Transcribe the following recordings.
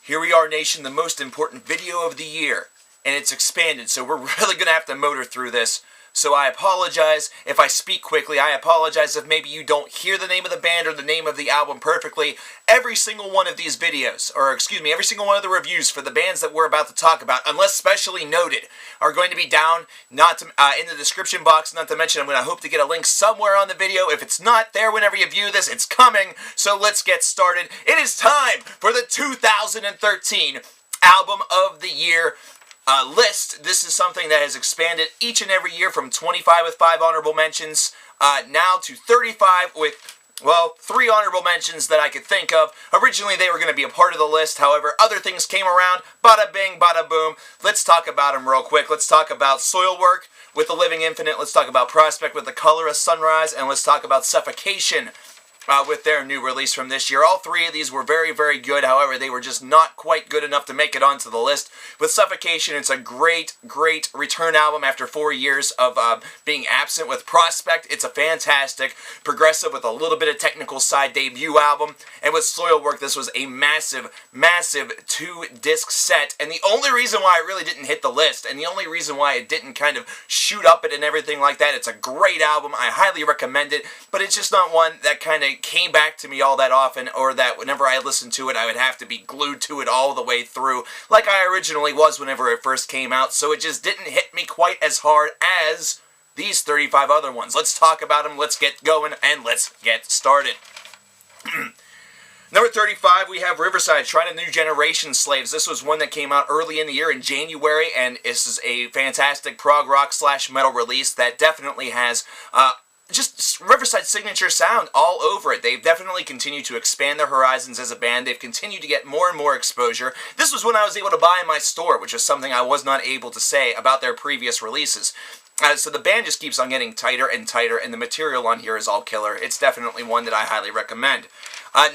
Here we are, nation, the most important video of the year, and it's expanded, so we're really going to have to motor through this. So I apologize if I speak quickly. I apologize if maybe you don't hear the name of the band or the name of the album perfectly. Every single one of these videos, or excuse me, every single one of the reviews for the bands that we're about to talk about, unless specially noted, are going to be down in the description box. Not to mention, I'm going to hope to get a link somewhere on the video. If it's not there whenever you view this, it's coming. So let's get started. It is time for the 2013 Album of the Year list. This is something that has expanded each and every year from 25 with 5 honorable mentions now to 35 with, well, 3 honorable mentions that I could think of. Originally they were going to be a part of the list, however other things came around. Bada bing, bada boom. Let's talk about them real quick. Let's talk about Soilwork with the Living Infinite. Let's talk about Prospect with the Color of Sunrise, and let's talk about Suffocation with their new release from this year. All three of these were very, very good. However, they were just not quite good enough to make it onto the list. With Suffocation, it's a great, great return album after 4 years of being absent. With Prospect, it's a fantastic, progressive with a little bit of technical side debut album. And with Soilwork, this was a massive, massive 2-disc set. And the only reason why it really didn't hit the list, and the only reason why it didn't kind of shoot up it and everything like that, it's a great album. I highly recommend it, but it's just not one that kind of came back to me all that often, or that whenever I listened to it, I would have to be glued to it all the way through, like I originally was whenever it first came out, so it just didn't hit me quite as hard as these 35 other ones. Let's talk about them, let's get going, and let's get started. Number 35, we have Riverside, Shrine of New Generation Slaves. This was one that came out early in the year in January, and this is a fantastic prog rock / metal release that definitely has just Riverside's signature sound all over it. They've definitely continued to expand their horizons as a band. They've continued to get more and more exposure. This was when I was able to buy in my store, which is something I was not able to say about their previous releases. So the band just keeps on getting tighter and tighter, and the material on here is all killer. It's definitely one that I highly recommend.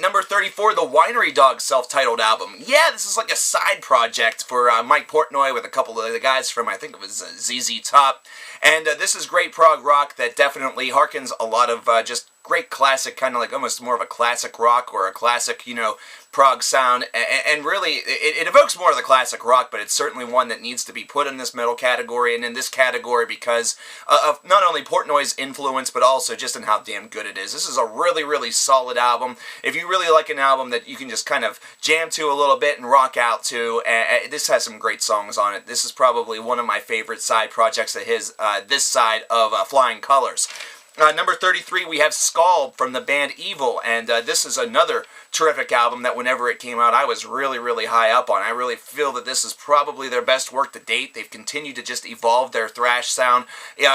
Number 34, the Winery Dog self-titled album. Yeah, this is like a side project for Mike Portnoy with a couple of the guys from, I think it was ZZ Top. And this is great prog rock that definitely harkens a lot of just great classic, kind of like almost more of a classic rock or a classic, you know, prog sound. And really, it evokes more of the classic rock, but it's certainly one that needs to be put in this metal category and in this category because of not only Portnoy's influence, but also just in how damn good it is. This is a really, really solid album. If you really like an album that you can just kind of jam to a little bit and rock out to, this has some great songs on it. This is probably one of my favorite side projects of his, this side of Flying Colors. Number 33, we have Skull from the band Evil, and this is another terrific album that whenever it came out, I was really, really high up on. I really feel that this is probably their best work to date. They've continued to just evolve their thrash sound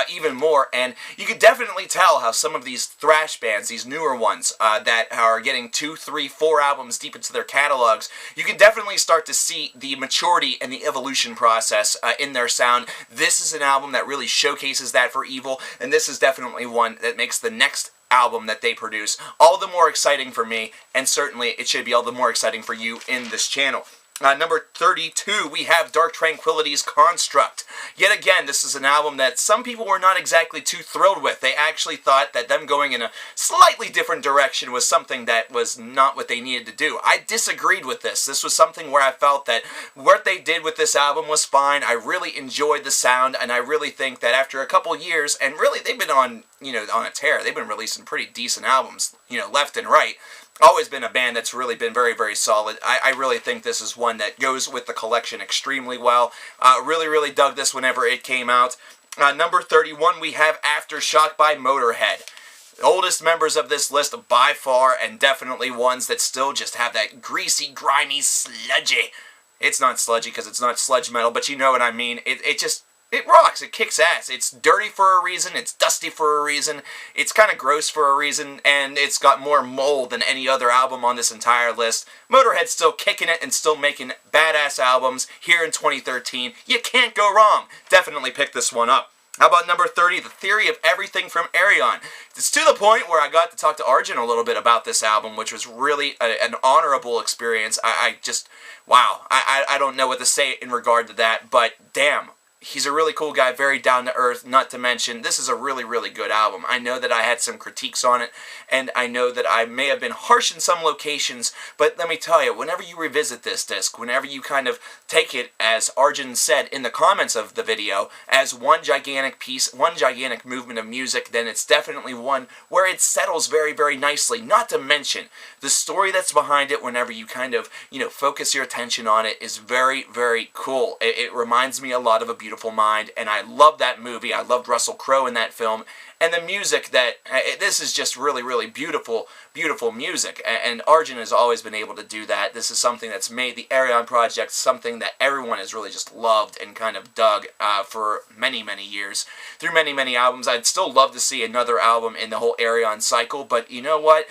even more, and you could definitely tell how some of these thrash bands, these newer ones, that are getting 2, 3, 4 albums deep into their catalogs, you can definitely start to see the maturity and the evolution process in their sound. This is an album that really showcases that for Evil, and this is definitely one that makes the next album that they produce all the more exciting for me, and certainly it should be all the more exciting for you in this channel. Number 32, we have Dark Tranquillity's Construct. Yet again, this is an album that some people were not exactly too thrilled with. They actually thought that them going in a slightly different direction was something that was not what they needed to do. I disagreed with this. This was something where I felt that what they did with this album was fine. I really enjoyed the sound, and I really think that after a couple years, and really they've been on, you know, on a tear. They've been releasing pretty decent albums, you know, left and right. Always been a band that's really been very, very solid. I really think this is one that goes with the collection extremely well. Really, really dug this whenever it came out. Number 31, we have Aftershock by Motorhead. The oldest members of this list by far, and definitely ones that still just have that greasy, grimy, sludgy. It's not sludgy because it's not sludge metal, but you know what I mean. It rocks, it kicks ass. It's dirty for a reason, it's dusty for a reason, it's kind of gross for a reason, and it's got more mold than any other album on this entire list. Motorhead's still kicking it and still making badass albums here in 2013. You can't go wrong. Definitely pick this one up. How about number 30, The Theory of Everything from Arion? It's to the point where I got to talk to Arjun a little bit about this album, which was really an honorable experience. I just, wow, I don't know what to say in regard to that, but damn. He's a really cool guy, very down to earth, not to mention this is a really, really good album. I know that I had some critiques on it, and I know that I may have been harsh in some locations, but let me tell you, whenever you revisit this disc, whenever you kind of take it, as Arjun said in the comments of the video, as one gigantic piece, one gigantic movement of music, then it's definitely one where it settles very, very nicely. Not to mention, the story that's behind it, whenever you kind of, focus your attention on it, is very, very cool. It reminds me a lot of A Beautiful Mind, and I love that movie. I loved Russell Crowe in that film, and the music this is just really, really beautiful, beautiful music, and Arjun has always been able to do that. This is something that's made the Arion Project something that everyone has really just loved and kind of dug for many, many years, through many, many albums. I'd still love to see another album in the whole Arion cycle, but you know what?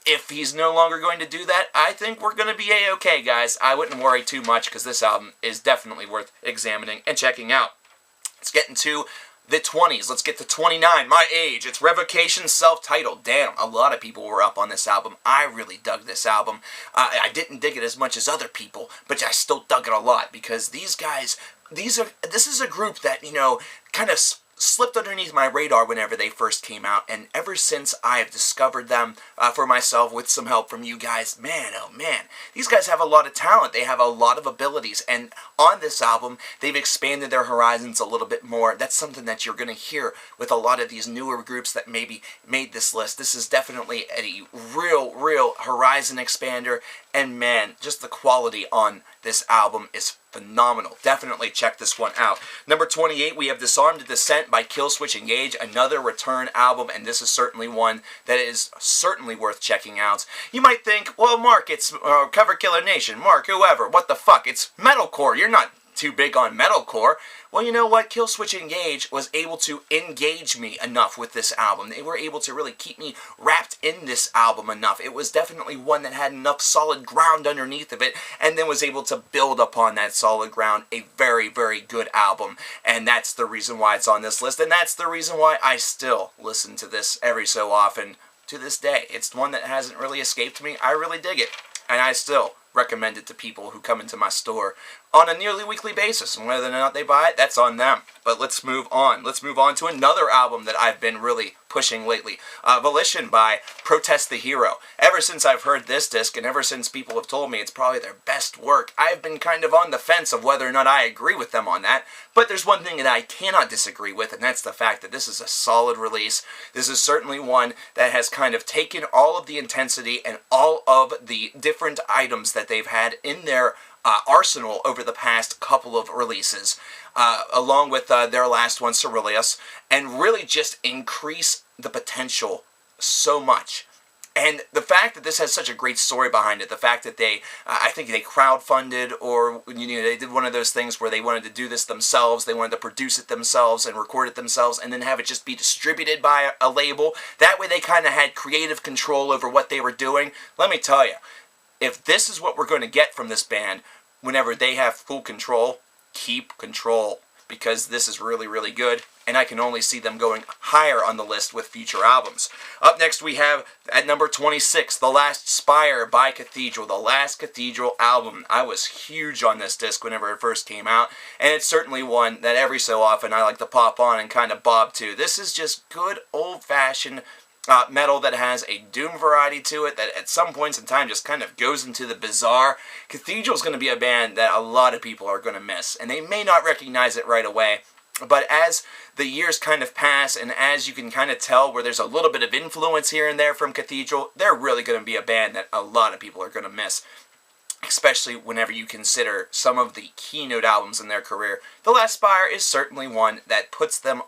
If he's no longer going to do that, I think we're going to be A-okay, guys. I wouldn't worry too much, because this album is definitely worth examining and checking out. Let's get into the 20s. Let's get to 29, My Age. It's Revocation, self-titled. Damn, a lot of people were up on this album. I really dug this album. I didn't dig it as much as other people, but I still dug it a lot, because these guys, this is a group that, kind of slipped underneath my radar whenever they first came out, and ever since I have discovered them for myself with some help from you guys, man, oh man, these guys have a lot of talent. They have a lot of abilities, and on this album, they've expanded their horizons a little bit more. That's something that you're going to hear with a lot of these newer groups that maybe made this list. This is definitely a real horizon expander, and man, just the quality on this album is phenomenal. Definitely check this one out. Number 28, we have Disarmed to Descent by Killswitch Engage, another return album, and this is certainly one that is certainly worth checking out. You might think, well, Mark, it's coverkillernation. Mark, whoever, what the fuck? It's metalcore. You're not too big on metalcore. Well, you know what? Killswitch Engage was able to engage me enough with this album. They were able to really keep me wrapped in this album enough. It was definitely one that had enough solid ground underneath of it, and then was able to build upon that solid ground a very, very good album. And that's the reason why it's on this list, and that's the reason why I still listen to this every so often to this day. It's one that hasn't really escaped me. I really dig it, and I still recommend it to people who come into my store on a nearly weekly basis, and whether or not they buy it, that's on them. But let's move on. Let's move on to another album that I've been really pushing lately. Volition by Protest the Hero. Ever since I've heard this disc, and ever since people have told me it's probably their best work, I've been kind of on the fence of whether or not I agree with them on that. But there's one thing that I cannot disagree with, and that's the fact that this is a solid release. This is certainly one that has kind of taken all of the intensity and all of the different items that they've had in their arsenal over the past couple of releases, along with their last one, Ceruleus, and really just increase the potential so much. And the fact that this has such a great story behind it, the fact that they, I think they crowdfunded, or they did one of those things where they wanted to do this themselves, they wanted to produce it themselves and record it themselves, and then have it just be distributed by a label. That way they kind of had creative control over what they were doing. Let me tell you, if this is what we're going to get from this band, whenever they have full control, keep control, because this is really, really good, and I can only see them going higher on the list with future albums. Up next we have, at number 26, The Last Spire by Cathedral, the last Cathedral album. I was huge on this disc whenever it first came out, and it's certainly one that every so often I like to pop on and kind of bob to. This is just good old-fashioned metal that has a doom variety to it, that at some points in time just kind of goes into the bizarre. Cathedral's going to be a band that a lot of people are going to miss, and they may not recognize it right away, but as the years kind of pass, and as you can kind of tell where there's a little bit of influence here and there from Cathedral, they're really going to be a band that a lot of people are going to miss, especially whenever you consider some of the keynote albums in their career. The Last Spire is certainly one that puts them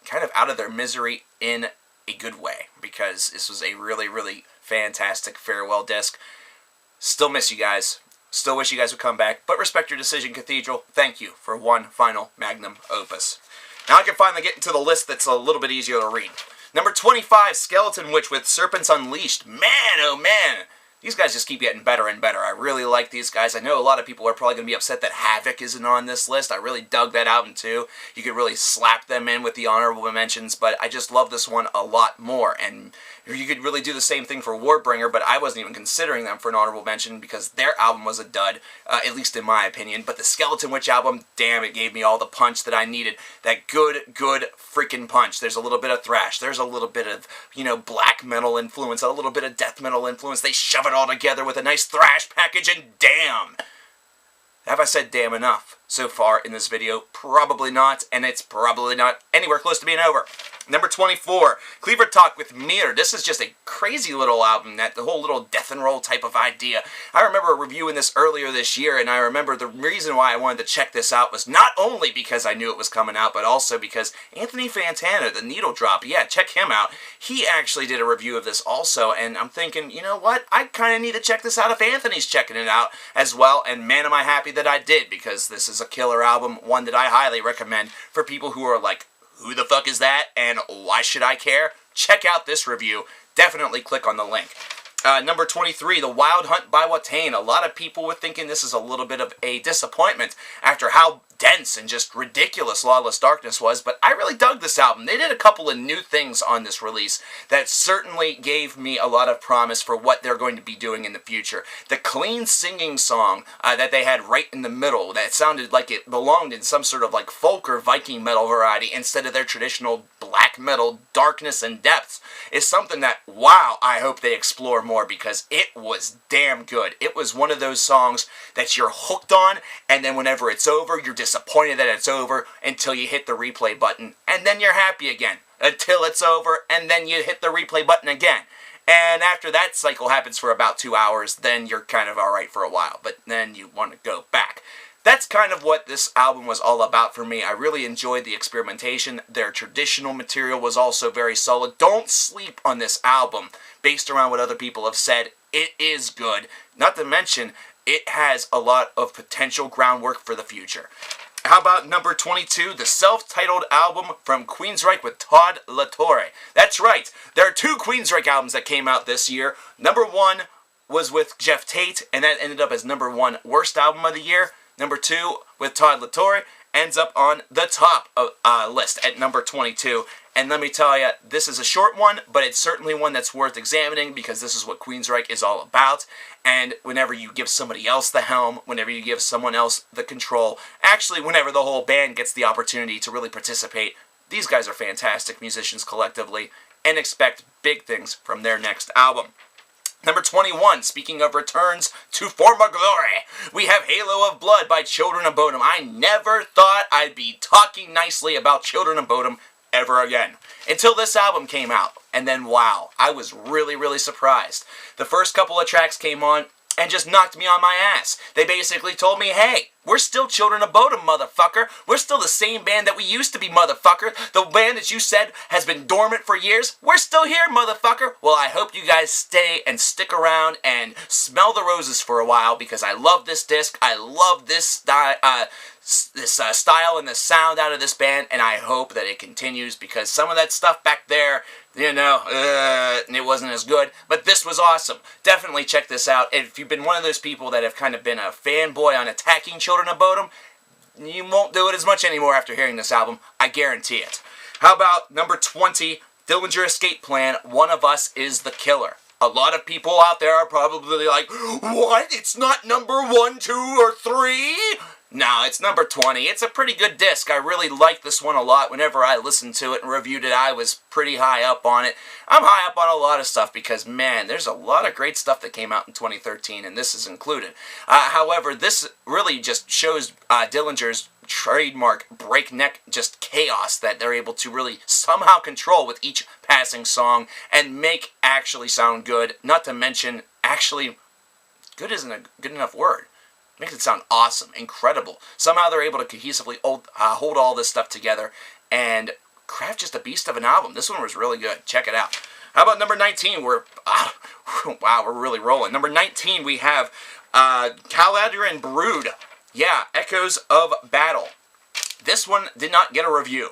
kind of out of their misery in a good way, because this was a really, really fantastic farewell disc. Still miss you guys. Still wish you guys would come back, but respect your decision, Cathedral. Thank you for one final magnum opus. Now I can finally get into the list that's a little bit easier to read. Number 25, Skeletonwitch with Serpents Unleashed. Man, oh man! These guys just keep getting better and better. I really like these guys. I know a lot of people are probably going to be upset that Havoc isn't on this list. I really dug that album too. You could really slap them in with the honorable mentions, but I just love this one a lot more. And You could really do the same thing for Warbringer, but I wasn't even considering them for an honorable mention because their album was a dud, at least in my opinion. But the Skeletonwitch album, damn, it gave me all the punch that I needed. That good freaking punch. There's a little bit of thrash. There's a little bit of, black metal influence, a little bit of death metal influence. They shove it all together with a nice thrash package, and damn! Have I said damn enough so far in this video? Probably not, and it's probably not anywhere close to being over. Number 24, Kleber Talk with Mir. This is just a crazy little album, that the whole little death and roll type of idea. I remember reviewing this earlier this year, and I remember the reason why I wanted to check this out was not only because I knew it was coming out, but also because Anthony Fantana, the Needle Drop, yeah, check him out. He actually did a review of this also, and I'm thinking, you know what? I kind of need to check this out if Anthony's checking it out as well, and man, am I happy that I did, because this is a killer album, one that I highly recommend for people who are like, who the fuck is that, and why should I care? Check out this review. Definitely click on the link. Number 23, The Wild Hunt by Watain. A lot of people were thinking this is a little bit of a disappointment after how dense and just ridiculous Lawless Darkness was, but I really dug this album. They did a couple of new things on this release that certainly gave me a lot of promise for what they're going to be doing in the future. The clean singing song that they had right in the middle, that sounded like it belonged in some sort of like folk or Viking metal variety instead of their traditional black metal darkness and depths, is something that, wow, I hope they explore more, because it was damn good. It was one of those songs that you're hooked on, and then whenever it's over, you're disappointed that it's over until you hit the replay button, and then you're happy again until it's over, and then you hit the replay button again. And after that cycle happens for about 2 hours, then you're kind of alright for a while, but then you want to go back. That's kind of what this album was all about for me. I really enjoyed the experimentation. Their traditional material was also very solid. Don't sleep on this album based around what other people have said. It is good. Not to mention, it has a lot of potential groundwork for the future. How about number 22, the self-titled album from Queensryche with Todd La Torre. That's right, there are 2 Queensryche albums that came out this year. Number 1 was with Jeff Tate, and that ended up as number 1 worst album of the year. Number 2 with Todd La Torre ends up on the top of, list at number 22. And let me tell you, this is a short one, but it's certainly one that's worth examining, because this is what Queensryche is all about. And whenever you give somebody else the helm, whenever you give someone else the control, actually whenever the whole band gets the opportunity to really participate, these guys are fantastic musicians collectively, and expect big things from their next album. Number 21, speaking of returns to former glory, we have Halo of Blood by Children of Bodom. I never thought I'd be talking nicely about Children of Bodom ever again, until this album came out, and then wow, I was really surprised. The first couple of tracks came on and just knocked me on my ass. They basically told me, hey, we're still Children of Bodom, motherfucker. We're still the same band that we used to be, motherfucker. The band that you said has been dormant for years, we're still here, motherfucker. Well, I hope you guys stay and stick around and smell the roses for a while, because I love this disc. I love this style and the sound out of this band, and I hope that it continues, because some of that stuff back there, it wasn't as good, but this was awesome. Definitely check this out. If you've been one of those people that have kind of been a fanboy on attacking Children of Bodom, you won't do it as much anymore after hearing this album, I guarantee it. How about number 20, Dillinger Escape Plan, One of Us is the Killer. A lot of people out there are probably like, what? It's not number 1, 2, or 3? No, it's number 20. It's a pretty good disc. I really like this one a lot. Whenever I listened to it and reviewed it, I was pretty high up on it. I'm high up on a lot of stuff because, man, there's a lot of great stuff that came out in 2013, and this is included. However, this really just shows Dillinger's trademark breakneck just chaos that they're able to really somehow control with each passing song and make actually sound good. Not to mention, actually, good isn't a good enough word. Makes it sound awesome, incredible. Somehow they're able to cohesively hold all this stuff together and craft just a beast of an album. This one was really good. Check it out. How about number 19? Wow, we're really rolling. Number 19, we have Cathedral and Brood. Yeah, Echoes of Battle. This one did not get a review,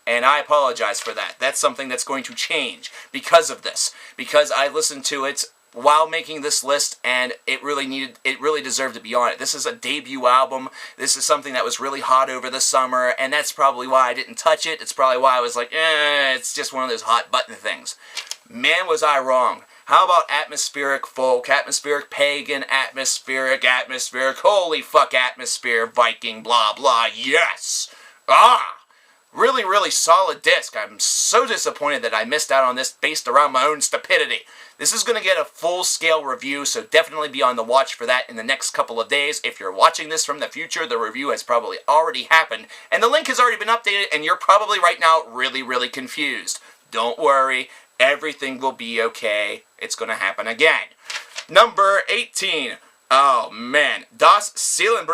and I apologize for that. That's something that's going to change because of this. Because I listened to it while making this list, and it really deserved to be on it. This is a debut album. This is something that was really hot over the summer, and that's probably why I didn't touch it. It's probably why I was like, it's just one of those hot button things. Man, was I wrong. How about atmospheric folk, atmospheric pagan, atmospheric, holy fuck, atmosphere, Viking, blah, blah, yes! Really, really solid disc. I'm so disappointed that I missed out on this based around my own stupidity. This is going to get a full-scale review, so definitely be on the watch for that in the next couple of days. If you're watching this from the future, the review has probably already happened, and the link has already been updated, and you're probably right now really, really confused. Don't worry. Everything will be okay. It's going to happen again. Number 18. Oh, man. Daceylon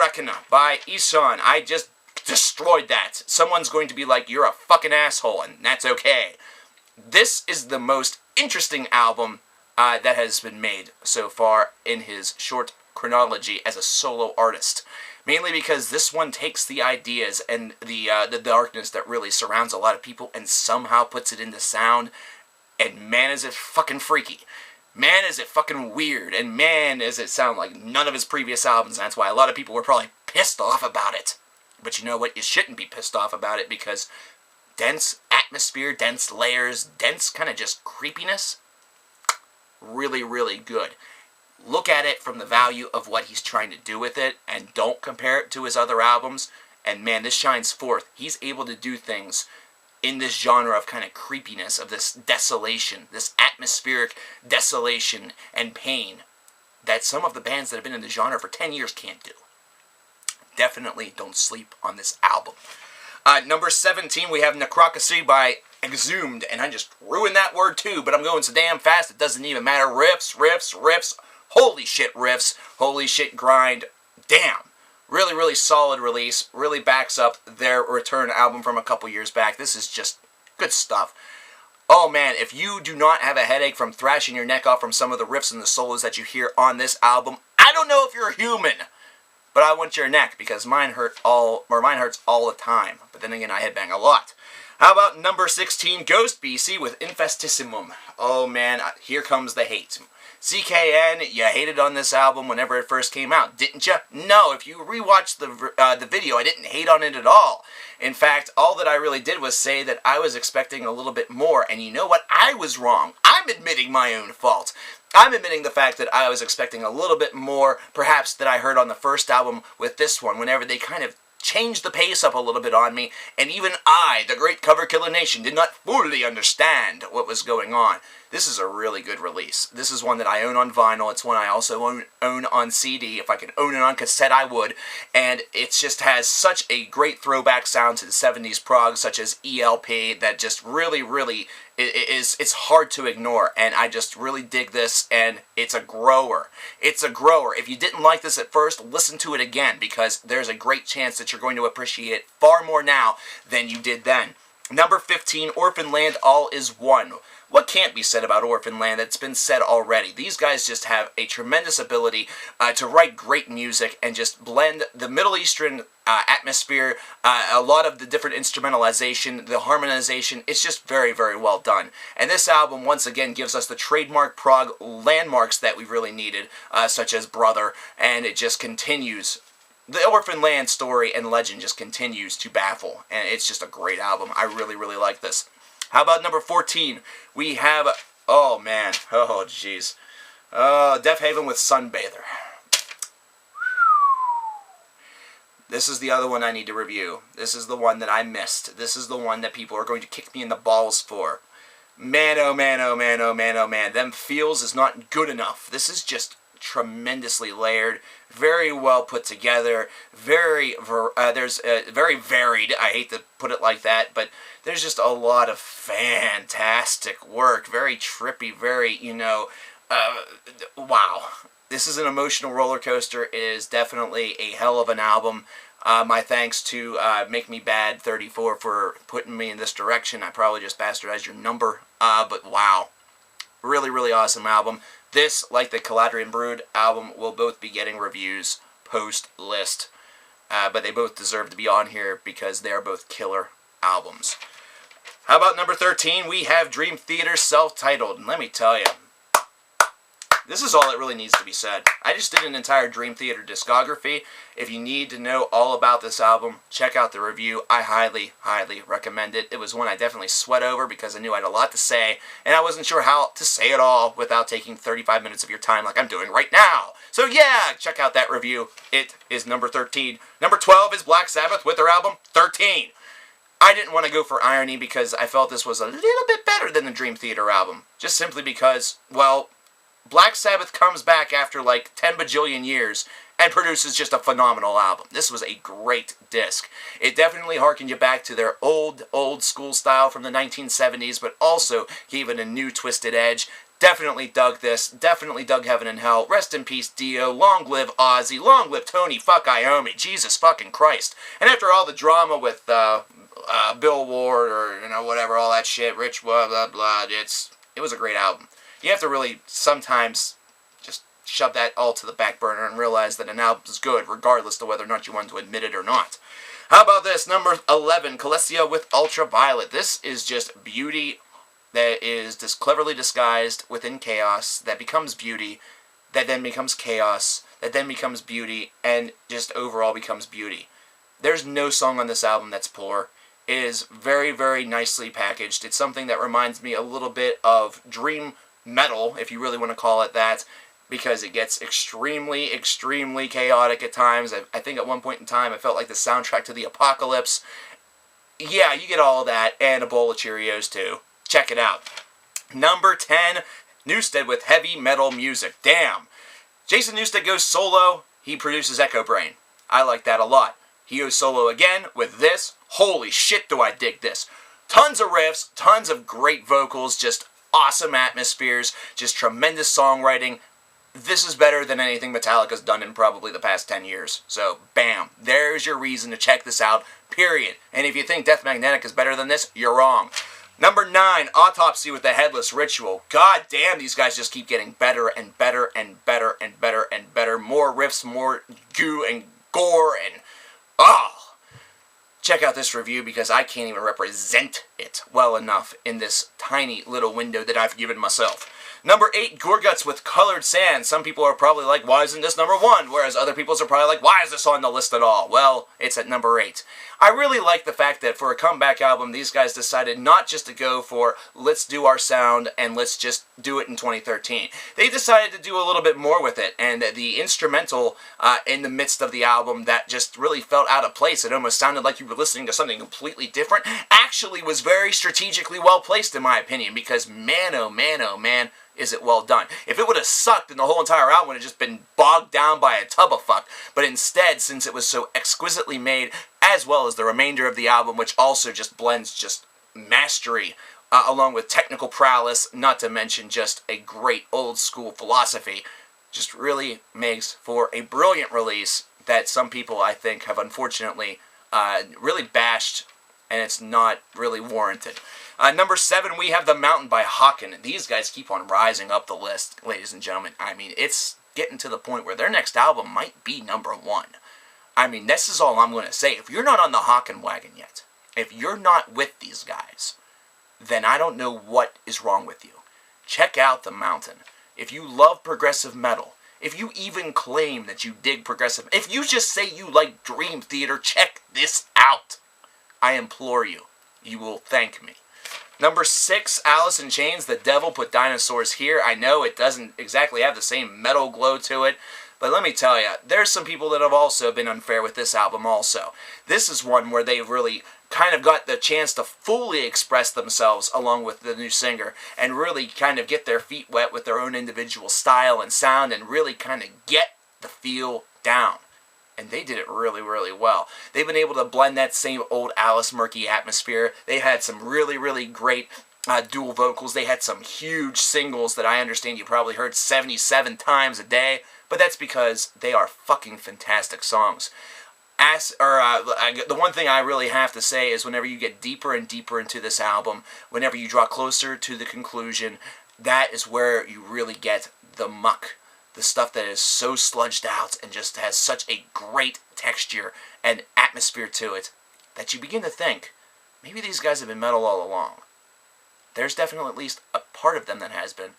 by Ishon. I just destroyed that. Someone's going to be like, you're a fucking asshole, and that's okay. This is the most interesting album that has been made so far in his short chronology as a solo artist. Mainly because this one takes the ideas and the darkness that really surrounds a lot of people and somehow puts it into sound. And man, is it fucking freaky. Man, is it fucking weird. And man, does it sound like none of his previous albums. And that's why a lot of people were probably pissed off about it. But you know what? You shouldn't be pissed off about it because dense atmosphere, dense layers, dense kind of just creepiness. Really, really good. Look at it from the value of what he's trying to do with it and don't compare it to his other albums. And man, this shines forth. He's able to do things in this genre of kind of creepiness, of this desolation, this atmospheric desolation and pain that some of the bands that have been in the genre for 10 years can't do. Definitely don't sleep on this album. Number 17, we have Crocoseum by Exhumed, and I just ruined that word too, but I'm going so damn fast it doesn't even matter. Riffs, riffs, riffs, holy shit riffs, holy shit grind, damn. Really, really solid release. Really backs up their return album from a couple years back. This is just good stuff. Oh man, if you do not have a headache from thrashing your neck off from some of the riffs and the solos that you hear on this album, I don't know if you're human, but I want your neck because mine hurts all the time. But then again, I headbang a lot. How about number 16, Ghost BC with Infestissimum? Oh man, here comes the hate. CKN, you hated on this album whenever it first came out, didn't you? No, if you rewatch the video, I didn't hate on it at all. In fact, all that I really did was say that I was expecting a little bit more, and you know what? I was wrong. I'm admitting my own fault. I'm admitting the fact that I was expecting a little bit more, perhaps, that I heard on the first album with this one, whenever they kind of changed the pace up a little bit on me, and even I, the great coverkillernation, did not fully understand what was going on. This is a really good release. This is one that I own on vinyl. It's one I also own on CD. If I could own it on cassette, I would. And it just has such a great throwback sound to the 70s prog, such as ELP, that just really, really it's hard to ignore. And I just really dig this, and it's a grower. It's a grower. If you didn't like this at first, listen to it again, because there's a great chance that you're going to appreciate it far more now than you did then. Number 15, Orphan Land, All Is One. What can't be said about Orphan Land that's been said already? These guys just have a tremendous ability to write great music and just blend the Middle Eastern atmosphere, a lot of the different instrumentalization, the harmonization. It's just very, very well done. And this album, once again, gives us the trademark prog landmarks that we really needed, such as Brother, and it just continues. The Orphan Land story and legend just continues to baffle, and it's just a great album. I really, really like this. How about number 14? We have, oh man, oh jeez. Death Haven with Sunbather. This is the other one I need to review. This is the one that I missed. This is the one that people are going to kick me in the balls for. Man, oh man, oh man, oh man, oh man. Them feels is not good enough. This is just tremendously layered, very well put together, very varied. I hate to put it like that, but there's just a lot of fantastic work, very trippy, very, wow. This is an emotional roller coaster. It is definitely a hell of an album. My thanks to Make Me Bad 34 for putting me in this direction. I probably just bastardized your number, but wow. Really, really awesome album. This, like the Caladrian Brood album, will both be getting reviews post-list. But they both deserve to be on here because they are both killer albums. How about number 13? We have Dream Theater self-titled. And let me tell you, this is all that really needs to be said. I just did an entire Dream Theater discography. If you need to know all about this album, check out the review. I highly, highly recommend it. It was one I definitely sweat over because I knew I had a lot to say, and I wasn't sure how to say it all without taking 35 minutes of your time like I'm doing right now. So yeah, check out that review. It is number 13. Number 12 is Black Sabbath with their album 13. I didn't want to go for irony because I felt this was a little bit better than the Dream Theater album. Just simply because, well, Black Sabbath comes back after like 10 bajillion years and produces just a phenomenal album. This was a great disc. It definitely harkened you back to their old school style from the 1970s, but also gave it a new twisted edge. Definitely dug this. Definitely dug Heaven and Hell. Rest in peace, Dio. Long live Ozzy. Long live Tony fuck Iommi. Jesus fucking Christ. And after all the drama with Bill Ward or, you know, whatever, all that shit, Rich, blah, blah, blah, it was a great album. You have to really sometimes just shove that all to the back burner and realize that an album is good, regardless of whether or not you want to admit it or not. How about this? Number 11, Colossus with Ultraviolet. This is just beauty that is just cleverly disguised within chaos, that becomes beauty, that then becomes chaos, that then becomes beauty, and just overall becomes beauty. There's no song on this album that's poor. It is very, very nicely packaged. It's something that reminds me a little bit of dream metal, if you really want to call it that, because it gets extremely, extremely chaotic at times. I think at one point in time I felt like the soundtrack to the apocalypse. Yeah, you get all that, and a bowl of Cheerios too. Check it out. Number 10, Newsted with heavy metal music. Damn. Jason Newsted goes solo. He produces Echo Brain. I like that a lot. He goes solo again with this. Holy shit, do I dig this. Tons of riffs, tons of great vocals, just awesome atmospheres, just tremendous songwriting. This is better than anything Metallica's done in probably the past 10 years. So, bam. There's your reason to check this out, period. And if you think Death Magnetic is better than this, you're wrong. Number 9, Autopsy with the Headless Ritual. God damn, these guys just keep getting better and better and better and better and better. More riffs, more goo and gore and... oh! Check out this review because I can't even represent it well enough in this tiny little window that I've given myself. Number 8, Gore Guts with Colored Sand. Some people are probably like, why isn't this number 1? Whereas other people are probably like, why is this on the list at all? Well, it's at number 8. I really like the fact that for a comeback album, these guys decided not just to go for, let's do our sound and let's just do it in 2013. They decided to do a little bit more with it, and the instrumental in the midst of the album that just really felt out of place, it almost sounded like you were listening to something completely different, actually was very strategically well placed in my opinion, because man, oh man, oh man, is it well done. If it would have sucked, then the whole entire album would have just been bogged down by a tub of fuck. But instead, since it was so exquisitely made, as well as the remainder of the album, which also just blends just mastery, along with technical prowess, not to mention just a great old school philosophy, just really makes for a brilliant release that some people, I think, have unfortunately really bashed, and it's not really warranted. Number 7, we have The Mountain by Hawken. These guys keep on rising up the list, ladies and gentlemen. I mean, it's getting to the point where their next album might be number 1. I mean, this is all I'm going to say. If you're not on the Hawken wagon yet, if you're not with these guys, then I don't know what is wrong with you. Check out The Mountain. If you love progressive metal, if you even claim that you dig progressive, if you just say you like Dream Theater, check this out. I implore you. You will thank me. Number 6, Alice in Chains, The Devil Put Dinosaurs Here. I know it doesn't exactly have the same metal glow to it, but let me tell you, there's some people that have also been unfair with this album also. This is one where they've really kind of got the chance to fully express themselves along with the new singer and really kind of get their feet wet with their own individual style and sound and really kind of get the feel down. And they did it really, really well. They've been able to blend that same old Alice murky atmosphere. They had some really, really great dual vocals. They had some huge singles that I understand you probably heard 77 times a day. But that's because they are fucking fantastic songs. The one thing I really have to say is whenever you get deeper and deeper into this album, whenever you draw closer to the conclusion, that is where you really get the muck. The stuff that is so sludged out and just has such a great texture and atmosphere to it that you begin to think, maybe these guys have been metal all along. There's definitely at least a part of them that has been,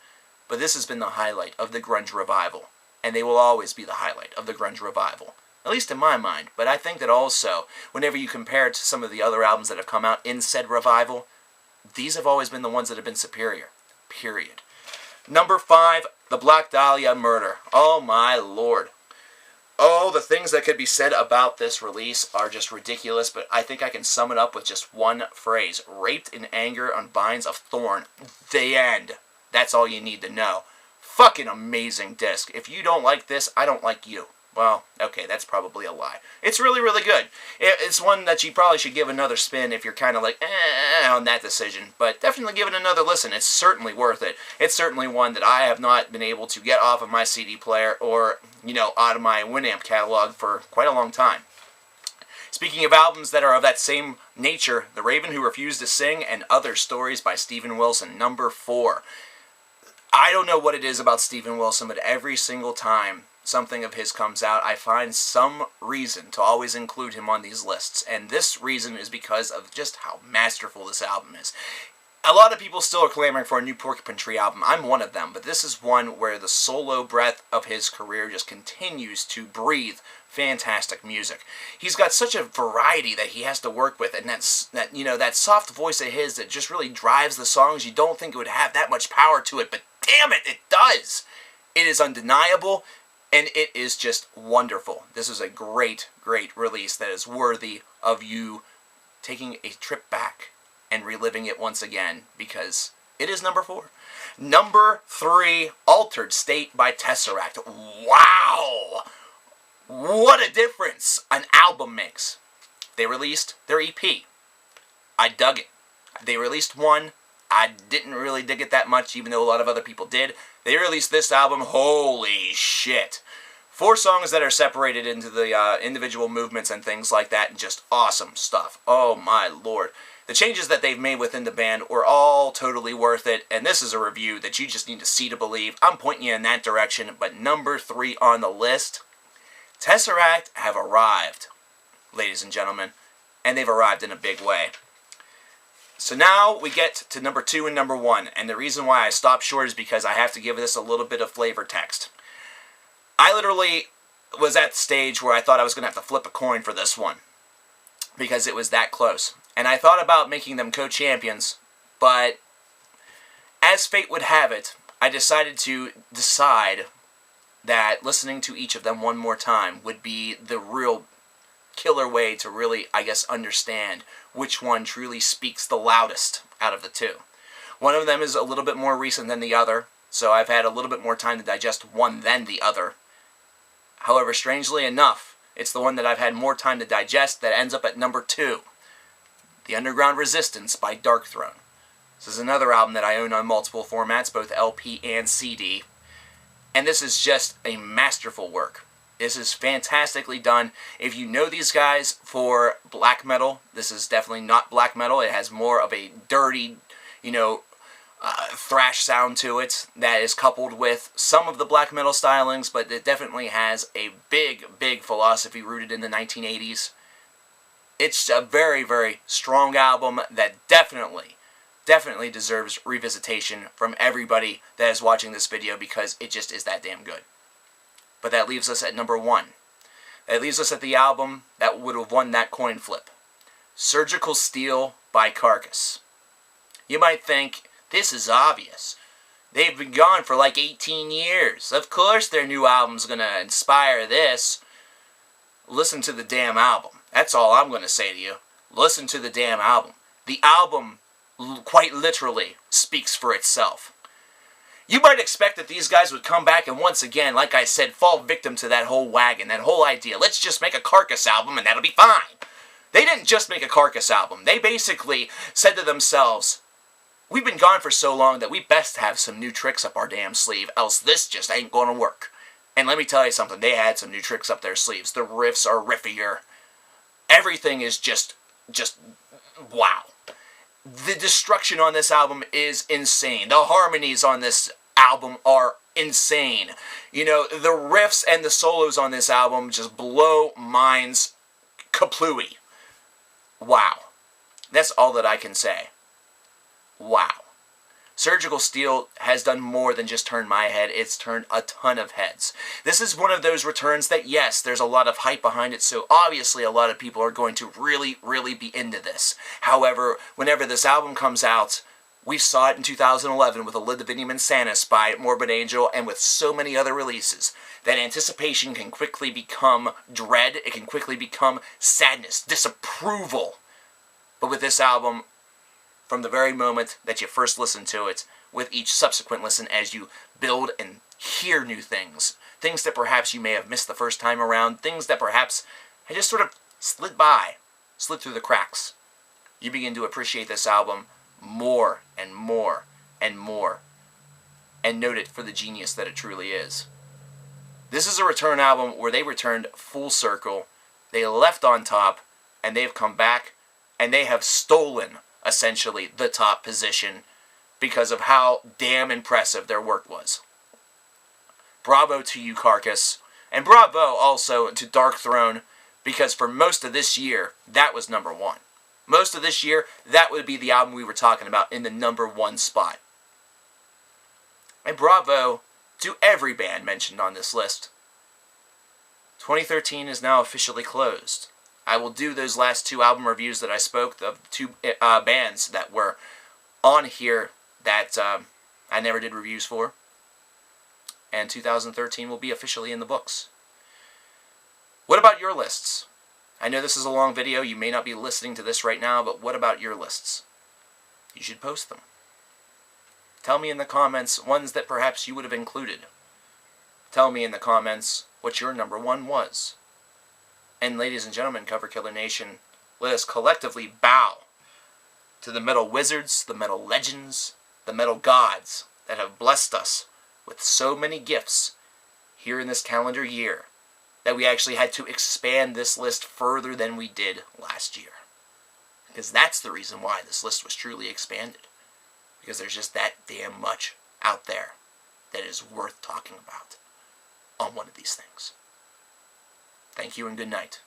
but this has been the highlight of the grunge revival, and they will always be the highlight of the grunge revival. At least in my mind, but I think that also, whenever you compare it to some of the other albums that have come out in said revival, these have always been the ones that have been superior. Period. Number 5, the Black Dahlia Murder. Oh my lord. Oh, the things that could be said about this release are just ridiculous, but I think I can sum it up with just one phrase. Raped in anger on vines of thorn. The end. That's all you need to know. Fucking amazing disc. If you don't like this, I don't like you. Well, okay, that's probably a lie. It's really, really good. It's one that you probably should give another spin if you're kind of like, on that decision. But definitely give it another listen. It's certainly worth it. It's certainly one that I have not been able to get off of my CD player or, out of my Winamp catalog for quite a long time. Speaking of albums that are of that same nature, The Raven Who Refused to Sing and Other Stories by Steven Wilson, number 4. I don't know what it is about Steven Wilson, but every single time something of his comes out, I find some reason to always include him on these lists, and this reason is because of just how masterful this album is. A lot of people still are clamoring for a new Porcupine Tree album. I'm one of them, but this is one where the solo breath of his career just continues to breathe fantastic music. He's got such a variety that he has to work with, and that soft voice of his that just really drives the songs. You don't think it would have that much power to it, but damn it, it does! It is undeniable, and it is just wonderful. This is a great, great release that is worthy of you taking a trip back and reliving it once again, because it is number 4. Number 3, Altered State by Tesseract. Wow! What a difference an album makes. They released their EP. I dug it. They released one. I didn't really dig it that much, even though a lot of other people did. They released this album. Holy shit. 4 songs that are separated into the individual movements and things like that, and just awesome stuff. Oh my lord. The changes that they've made within the band were all totally worth it, and this is a review that you just need to see to believe. I'm pointing you in that direction, but number 3 on the list, Tesseract have arrived, ladies and gentlemen, and they've arrived in a big way. So now we get to number 2 and number 1, and the reason why I stopped short is because I have to give this a little bit of flavor text. I literally was at the stage where I thought I was going to have to flip a coin for this one, because it was that close. And I thought about making them co-champions, but as fate would have it, I decided to decide that listening to each of them one more time would be the real killer way to really, I guess, understand which one truly speaks the loudest out of the 2. One of them is a little bit more recent than the other, so I've had a little bit more time to digest one than the other. However, strangely enough, it's the one that I've had more time to digest that ends up at number 2. The Underground Resistance by Darkthrone. This is another album that I own on multiple formats, both LP and CD. And this is just a masterful work. This is fantastically done. If you know these guys for black metal, this is definitely not black metal. It has more of a dirty, thrash sound to it that is coupled with some of the black metal stylings, but it definitely has a big, big philosophy rooted in the 1980s. It's a very, very strong album that definitely deserves revisitation from everybody that is watching this video, because it just is that damn good. But that leaves us at number 1. That leaves us at the album that would have won that coin flip. Surgical Steel by Carcass. You might think, this is obvious. They've been gone for like 18 years. Of course their new album's gonna inspire this. Listen to the damn album. That's all I'm gonna say to you. Listen to the damn album. The album, quite literally, speaks for itself. You might expect that these guys would come back and once again, like I said, fall victim to that whole wagon, that whole idea. Let's just make a Carcass album and that'll be fine. They didn't just make a Carcass album. They basically said to themselves, we've been gone for so long that we best have some new tricks up our damn sleeve, else this just ain't gonna work. And let me tell you something, they had some new tricks up their sleeves. The riffs are riffier. Everything is just wow. The destruction on this album is insane. The harmonies on this album are insane. The riffs and the solos on this album just blow minds kaplooey. Wow. That's all that I can say. Wow. Surgical Steel has done more than just turn my head, it's turned a ton of heads. This is one of those returns that, yes, there's a lot of hype behind it, so obviously a lot of people are going to really, really be into this. However, whenever this album comes out, we saw it in 2011 with Olivinium Insanus by Morbid Angel and with so many other releases, that anticipation can quickly become dread, it can quickly become sadness, disapproval. But with this album, from the very moment that you first listen to it, with each subsequent listen as you build and hear new things, things that perhaps you may have missed the first time around, things that perhaps had just sort of slid through the cracks, you begin to appreciate this album more and more and more, and note it for the genius that it truly is. This is a return album where they returned full circle, they left on top, and they've come back, and they have stolen, essentially, the top position because of how damn impressive their work was. Bravo to you, Carcass, and bravo also to Dark Throne, because for most of this year, that was number one. Most of this year, that would be the album we were talking about in the number one spot. And bravo to every band mentioned on this list. 2013 is now officially closed. I will do those last two album reviews that I spoke of, two bands that were on here that I never did reviews for. And 2013 will be officially in the books. What about your lists? I know this is a long video, you may not be listening to this right now, but what about your lists? You should post them. Tell me in the comments ones that perhaps you would have included. Tell me in the comments what your number one was. And ladies and gentlemen, Cover Killer Nation, let us collectively bow to the metal wizards, the metal legends, the metal gods that have blessed us with so many gifts here in this calendar year that we actually had to expand this list further than we did last year. Because that's the reason why this list was truly expanded. Because there's just that damn much out there that is worth talking about on one of these things. Thank you and good night.